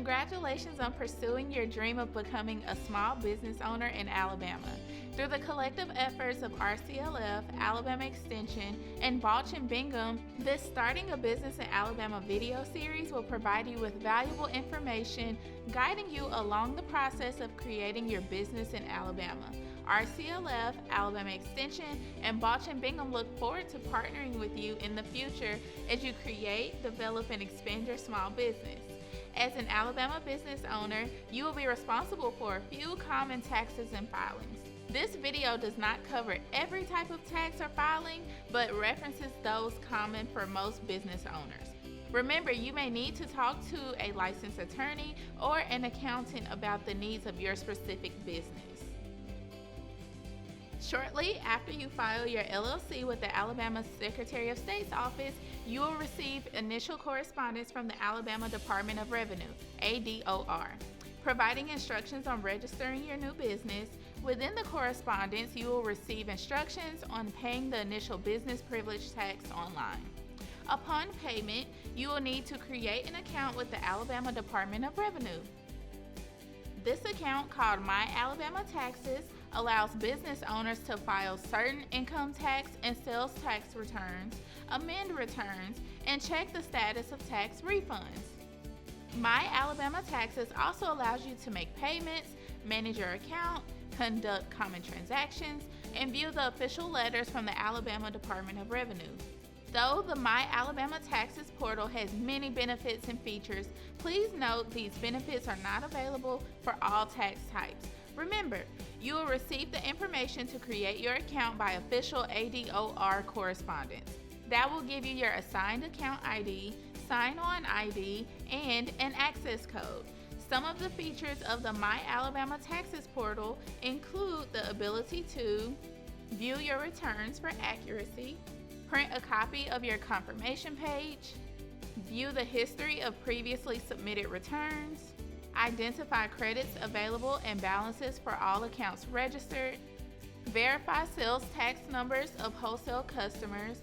Congratulations on pursuing your dream of becoming a small business owner in Alabama. Through the collective efforts of RCLF, Alabama Extension, and Balch and Bingham, this Starting a Business in Alabama video series will provide you with valuable information, guiding you along the process of creating your business in Alabama. RCLF, Alabama Extension, and Balch and Bingham look forward to partnering with you in the future as you create, develop, and expand your small business. As an Alabama business owner, you will be responsible for a few common taxes and filings. This video does not cover every type of tax or filing, but references those common for most business owners. Remember, you may need to talk to a licensed attorney or an accountant about the needs of your specific business. Shortly after you file your LLC with the Alabama Secretary of State's office, you will receive initial correspondence from the Alabama Department of Revenue, ADOR, providing instructions on registering your new business. Within the correspondence, you will receive instructions on paying the initial business privilege tax online. Upon payment, you will need to create an account with the Alabama Department of Revenue. This account, called My Alabama Taxes, allows business owners to file certain income tax and sales tax returns, amend returns, and check the status of tax refunds. My Alabama Taxes also allows you to make payments, manage your account, conduct common transactions, and view the official letters from the Alabama Department of Revenue. Though the My Alabama Taxes portal has many benefits and features, please note these benefits are not available for all tax types. Remember, you will receive the information to create your account by official ADOR correspondence. That will give you your assigned account ID, sign-on ID, and an access code. Some of the features of the My Alabama Taxes portal include the ability to view your returns for accuracy, print a copy of your confirmation page, view the history of previously submitted returns, identify credits available and balances for all accounts registered, verify sales tax numbers of wholesale customers,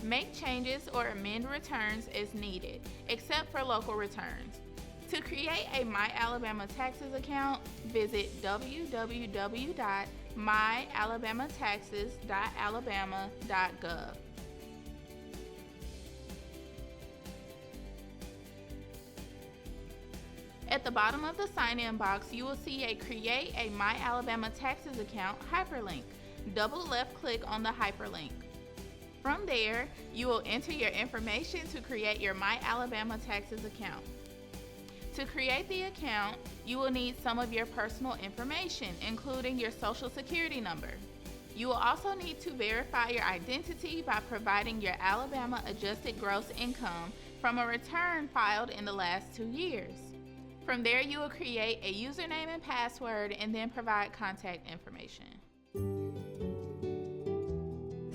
make changes or amend returns as needed, except for local returns. To create a My Alabama Taxes account, visit www.myalabamataxes.alabama.gov. At the bottom of the sign-in box, you will see a Create a My Alabama Taxes account hyperlink. Double left-click on the hyperlink. From there, you will enter your information to create your My Alabama Taxes account. To create the account, you will need some of your personal information, including your Social Security number. You will also need to verify your identity by providing your Alabama adjusted gross income from a return filed in the last 2 years. From there, you will create a username and password and then provide contact information.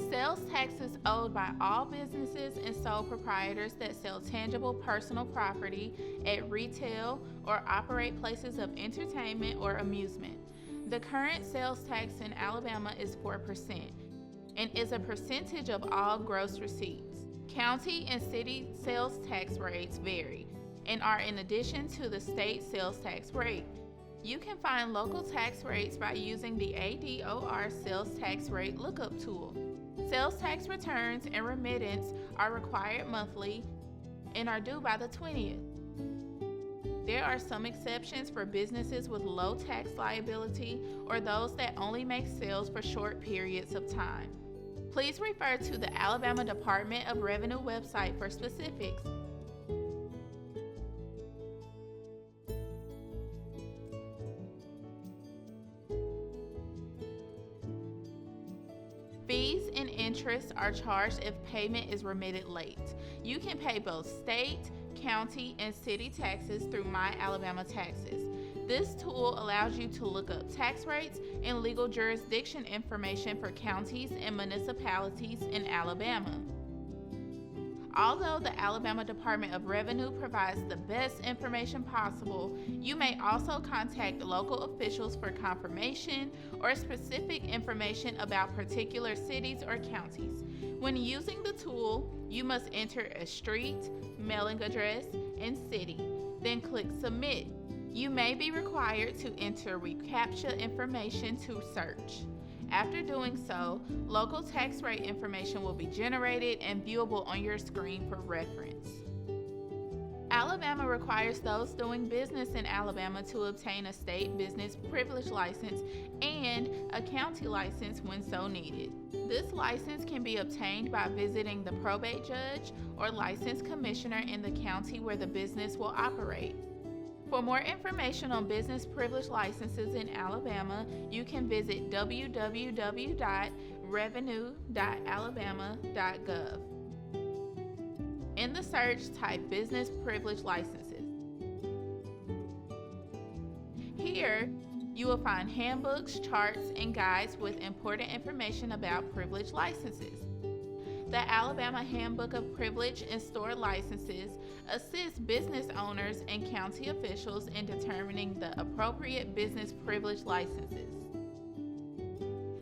Sales taxes owed by all businesses and sole proprietors that sell tangible personal property at retail or operate places of entertainment or amusement. The current sales tax in Alabama is 4% and is a percentage of all gross receipts. County and city sales tax rates vary and are in addition to the state sales tax rate. You can find local tax rates by using the ADOR sales tax rate lookup tool. Sales tax returns and remittance are required monthly and are due by the 20th. There are some exceptions for businesses with low tax liability or those that only make sales for short periods of time. Please refer to the Alabama Department of Revenue website for specifics. Fees and interest are charged if payment is remitted late. You can pay both state, county, and city taxes through My Alabama Taxes. This tool allows you to look up tax rates and legal jurisdiction information for counties and municipalities in Alabama. Although the Alabama Department of Revenue provides the best information possible, you may also contact local officials for confirmation or specific information about particular cities or counties. When using the tool, you must enter a street, mailing address, and city. then click Submit. You may be required to enter reCAPTCHA information to search. After doing so, local tax rate information will be generated and viewable on your screen for reference. Alabama requires those doing business in Alabama to obtain a state business privilege license and a county license when so needed. This license can be obtained by visiting the probate judge or license commissioner in the county where the business will operate. For more information on business privilege licenses in Alabama, you can visit www.revenue.alabama.gov. In the search, type business privilege licenses. Here, you will find handbooks, charts, and guides with important information about privilege licenses. The Alabama Handbook of Privilege and Store Licenses assists business owners and county officials in determining the appropriate business privilege licenses.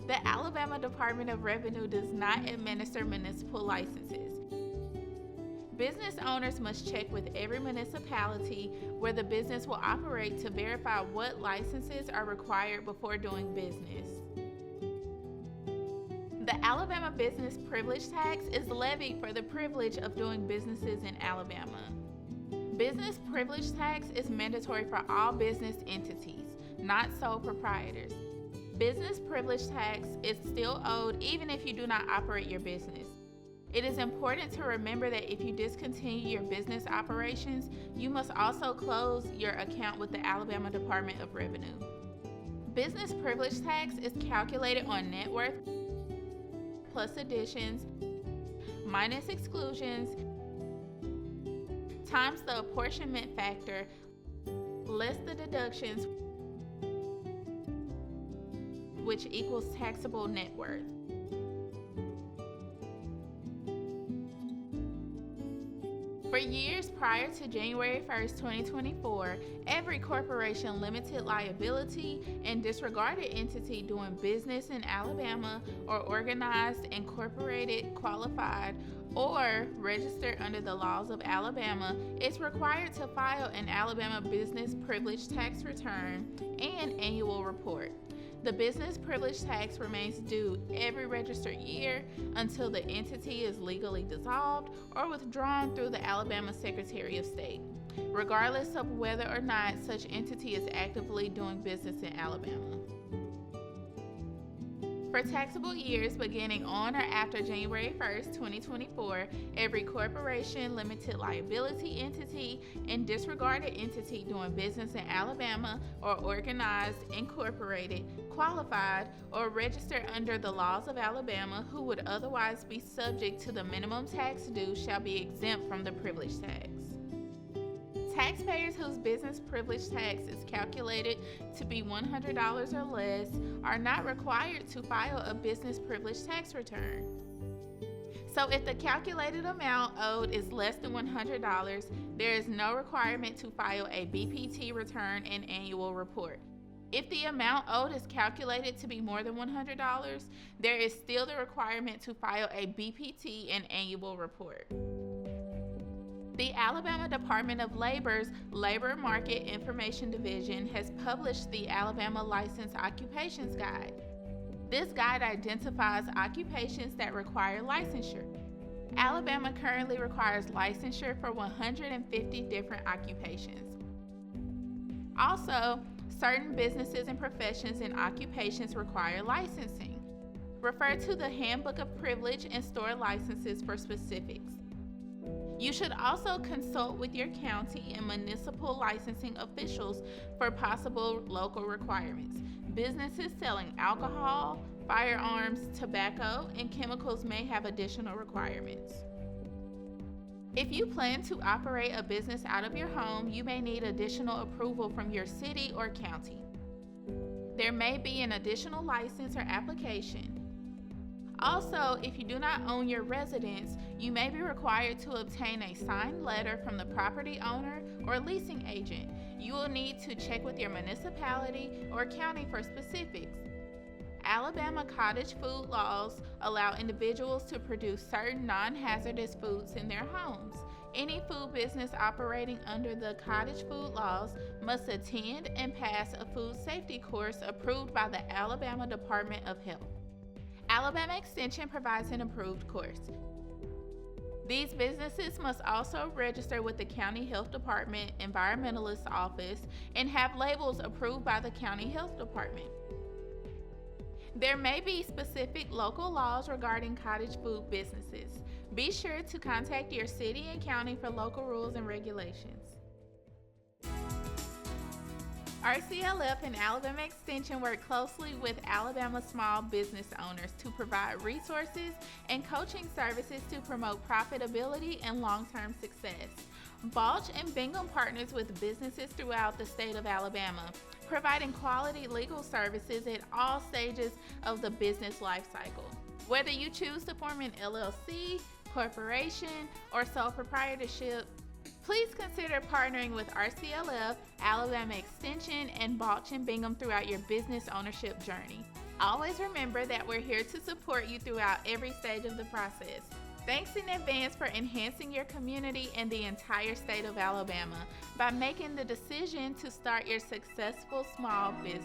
The Alabama Department of Revenue does not administer municipal licenses. Business owners must check with every municipality where the business will operate to verify what licenses are required before doing business. The Alabama Business Privilege Tax is levied for the privilege of doing businesses in Alabama. Business Privilege Tax is mandatory for all business entities, not sole proprietors. Business Privilege Tax is still owed even if you do not operate your business. It is important to remember that if you discontinue your business operations, you must also close your account with the Alabama Department of Revenue. Business privilege tax is calculated on net worth plus additions minus exclusions times the apportionment factor less the deductions, which equals taxable net worth. For years prior to January 1st, 2024, every corporation, limited liability, and disregarded entity doing business in Alabama or organized, incorporated, qualified, or registered under the laws of Alabama is required to file an Alabama business privilege tax return and annual report. The business privilege tax remains due every registered year until the entity is legally dissolved or withdrawn through the Alabama Secretary of State, regardless of whether or not such entity is actively doing business in Alabama. For taxable years beginning on or after January 1st, 2024, every corporation, limited liability entity, and disregarded entity doing business in Alabama or organized, incorporated, qualified, or registered under the laws of Alabama who would otherwise be subject to the minimum tax due shall be exempt from the privilege tax. Taxpayers whose business privilege tax is calculated to be $100 or less are not required to file a business privilege tax return. So if the calculated amount owed is less than $100, there is no requirement to file a BPT return and annual report. If the amount owed is calculated to be more than $100, there is still the requirement to file a BPT and annual report. The Alabama Department of Labor's Labor Market Information Division has published the Alabama Licensed Occupations Guide. This guide identifies occupations that require licensure. Alabama currently requires licensure for 150 different occupations. Also, certain businesses and professions and occupations require licensing. Refer to the Handbook of Privilege and Store Licenses for specifics. You should also consult with your county and municipal licensing officials for possible local requirements. Businesses selling alcohol, firearms, tobacco, and chemicals may have additional requirements. If you plan to operate a business out of your home, you may need additional approval from your city or county. There may be an additional license or application. Also, if you do not own your residence, you may be required to obtain a signed letter from the property owner or leasing agent. You will need to check with your municipality or county for specifics. Alabama cottage food laws allow individuals to produce certain non-hazardous foods in their homes. Any food business operating under the cottage food laws must attend and pass a food safety course approved by the Alabama Department of Health. Alabama Extension provides an approved course. These businesses must also register with the County Health Department Environmentalist Office and have labels approved by the County Health Department. There may be specific local laws regarding cottage food businesses. Be sure to contact your city and county for local rules and regulations. RCLF and Alabama Extension work closely with Alabama small business owners to provide resources and coaching services to promote profitability and long-term success. Balch and Bingham partners with businesses throughout the state of Alabama, providing quality legal services at all stages of the business life cycle. Whether you choose to form an LLC, corporation, or sole proprietorship, please consider partnering with RCLF, Alabama Extension, and Balch and Bingham throughout your business ownership journey. Always remember that we're here to support you throughout every stage of the process. Thanks in advance for enhancing your community and the entire state of Alabama by making the decision to start your successful small business.